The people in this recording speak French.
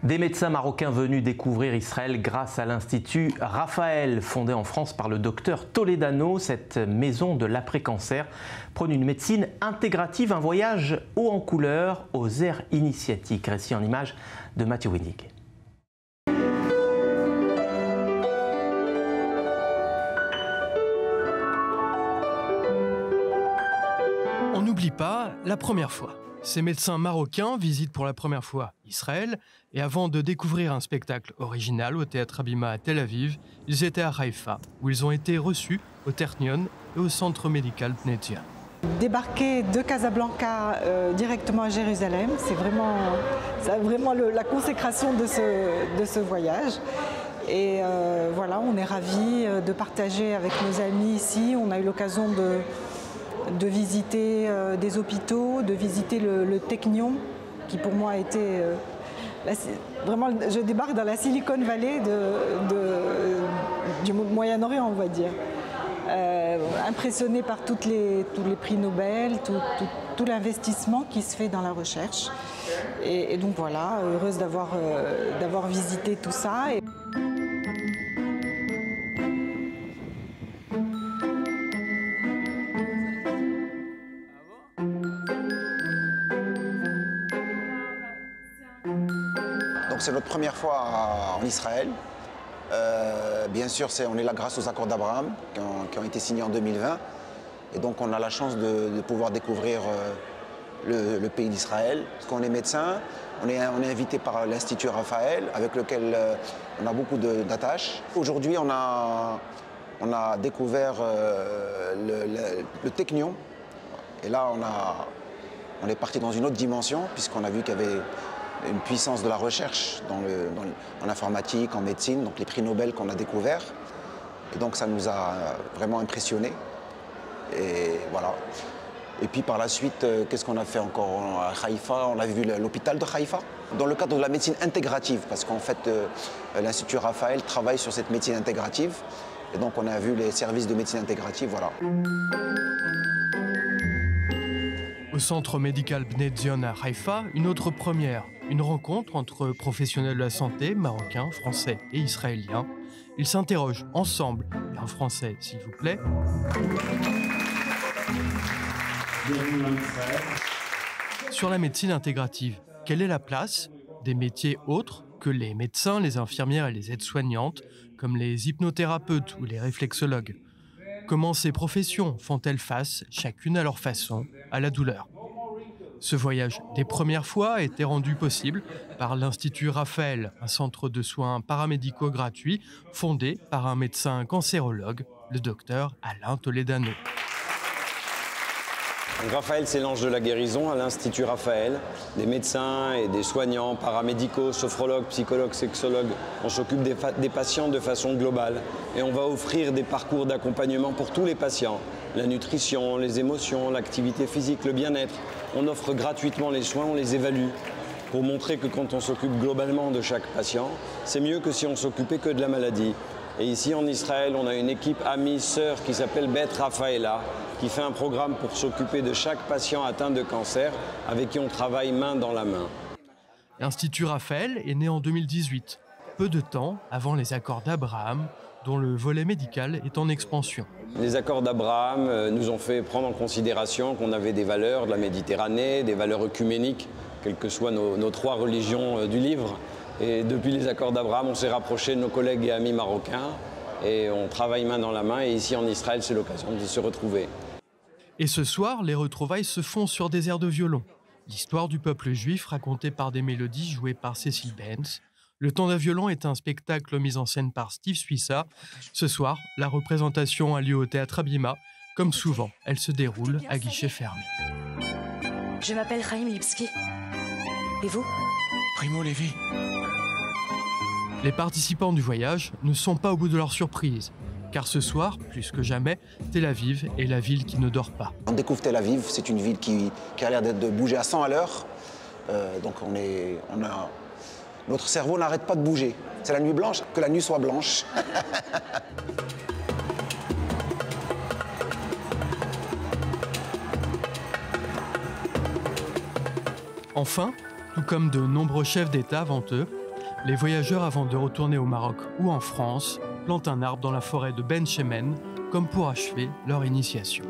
Des médecins marocains venus découvrir Israël grâce à l'Institut Raphaël, fondé en France par le docteur Toledano. Cette maison de l'après-cancer prône une médecine intégrative, un voyage haut en couleur aux aires initiatiques. Récit en images de Mathieu Windig. On n'oublie pas la première fois. Ces médecins marocains visitent pour la première fois Israël et avant de découvrir un spectacle original au Théâtre Habima à Tel Aviv, ils étaient à Haïfa où ils ont été reçus au Ternion et au centre médical Bnei Zion. Débarquer de Casablanca directement à Jérusalem, c'est vraiment la consécration de ce voyage. Et voilà, on est ravis de partager avec nos amis ici. On a eu l'occasion de visiter des hôpitaux, de visiter le Technion, qui pour moi a été vraiment, je débarque dans la Silicon Valley du Moyen-Orient, on va dire. Impressionné par tous les prix Nobel, tout l'investissement qui se fait dans la recherche. Et donc voilà, heureuse d'avoir visité tout ça. Donc c'est notre première fois en Israël. Bien sûr, on est là grâce aux accords d'Abraham qui ont été signés en 2020. Et donc on a la chance de pouvoir découvrir le pays d'Israël. Parce qu'on est médecin, on est invité par l'Institut Raphaël, avec lequel on a beaucoup d'attaches. Aujourd'hui, on a découvert le Technion. Et là, on est parti dans une autre dimension, puisqu'on a vu qu'il y avait une puissance de la recherche en informatique, en médecine, donc les prix Nobel qu'on a découverts. Et donc ça nous a vraiment impressionnés. Et voilà. Et puis par la suite, qu'est-ce qu'on a fait encore à Haïfa? On a vu l'hôpital de Haïfa, dans le cadre de la médecine intégrative, parce qu'en fait, l'Institut Raphaël travaille sur cette médecine intégrative. Et donc on a vu les services de médecine intégrative, voilà. Au centre médical Bnei Zion à Haïfa, une autre première. Une rencontre entre professionnels de la santé, marocains, français et israéliens. Ils s'interrogent ensemble, et en français s'il vous plaît, sur la médecine intégrative. Quelle est la place des métiers autres que les médecins, les infirmières et les aides-soignantes, comme les hypnothérapeutes ou les réflexologues? Comment ces professions font-elles face, chacune à leur façon, à la douleur? Ce voyage des premières fois a été rendu possible par l'Institut Raphaël, un centre de soins paramédicaux gratuits fondé par un médecin cancérologue, le docteur Alain Toledano. Raphaël, c'est l'ange de la guérison à l'Institut Raphaël. Des médecins et des soignants, paramédicaux, sophrologues, psychologues, sexologues. On s'occupe des patients de façon globale. Et on va offrir des parcours d'accompagnement pour tous les patients. La nutrition, les émotions, l'activité physique, le bien-être. On offre gratuitement les soins, on les évalue. Pour montrer que quand on s'occupe globalement de chaque patient, c'est mieux que si on s'occupait que de la maladie. Et ici en Israël, on a une équipe amie, sœur qui s'appelle Bet Raphaëla, qui fait un programme pour s'occuper de chaque patient atteint de cancer, avec qui on travaille main dans la main. L'Institut Raphaël est né en 2018, peu de temps avant les accords d'Abraham, dont le volet médical est en expansion. Les accords d'Abraham nous ont fait prendre en considération qu'on avait des valeurs de la Méditerranée, des valeurs œcuméniques, quelles que soient nos trois religions du livre. Et depuis les accords d'Abraham, on s'est rapproché de nos collègues et amis marocains et on travaille main dans la main. Et ici en Israël, c'est l'occasion de se retrouver. Et ce soir, les retrouvailles se font sur des airs de violon. L'histoire du peuple juif racontée par des mélodies jouées par Cécile Benz. Le temps d'un violon est un spectacle mis en scène par Steve Suissa. Ce soir, la représentation a lieu au Théâtre Habima. Comme souvent, elle se déroule à guichet fermé. Je m'appelle Chaim Lipski. Et vous? Primo Levi. Les participants du voyage ne sont pas au bout de leur surprise. Car ce soir, plus que jamais, Tel Aviv est la ville qui ne dort pas. On découvre Tel Aviv, c'est une ville qui a l'air de bouger à 100 à l'heure. Donc notre cerveau n'arrête pas de bouger. C'est la nuit blanche, que la nuit soit blanche. Enfin, tout comme de nombreux chefs d'État avant eux, Les voyageurs, avant de retourner au Maroc ou en France, plantent un arbre dans la forêt de Ben Shemen, comme pour achever leur initiation.